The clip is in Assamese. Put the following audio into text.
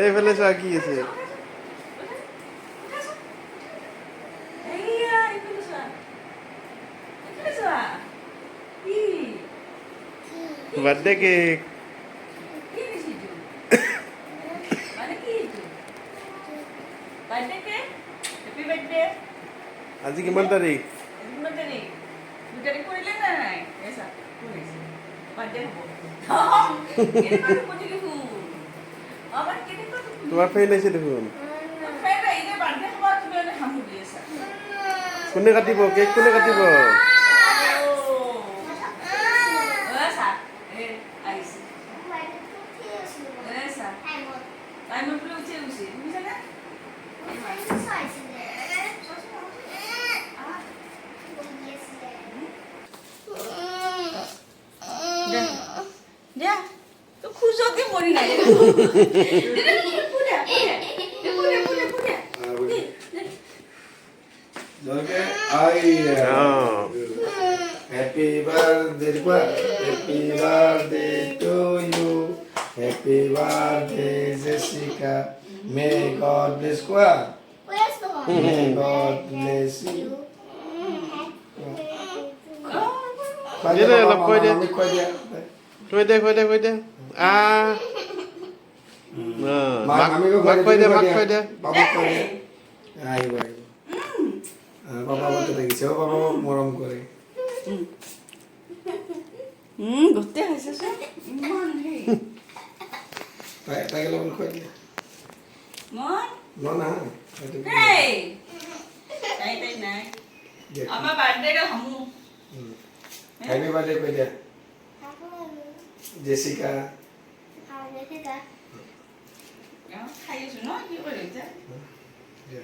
এইফালে চোৱা কি আছে। Birthday cake. আজি কিমান তাৰিখ? তোমাৰ ফ্ৰেণ্ড আহিছে দেখোন। কোনে কাটিব কেক? কোনে কাটিব? तो खुश होके बोली ना Happy birthday, happy birthday to you. Happy birthday, Jessica. May God bless you. May God bless you. কৈ দে মাক কৈ দে আহিব বাবা বলতে দেখিছে ও বাবা মৰম কৰে গোটে হৈছে ইমান হে তাকে লগন কৈ দিয়া না hey তাই নাই আমার বার্থডে কা হামু হ্যাপি বার্থডে কৈ দিয়া জেসিকা খাইছো ন কি কৰিছা দিয়া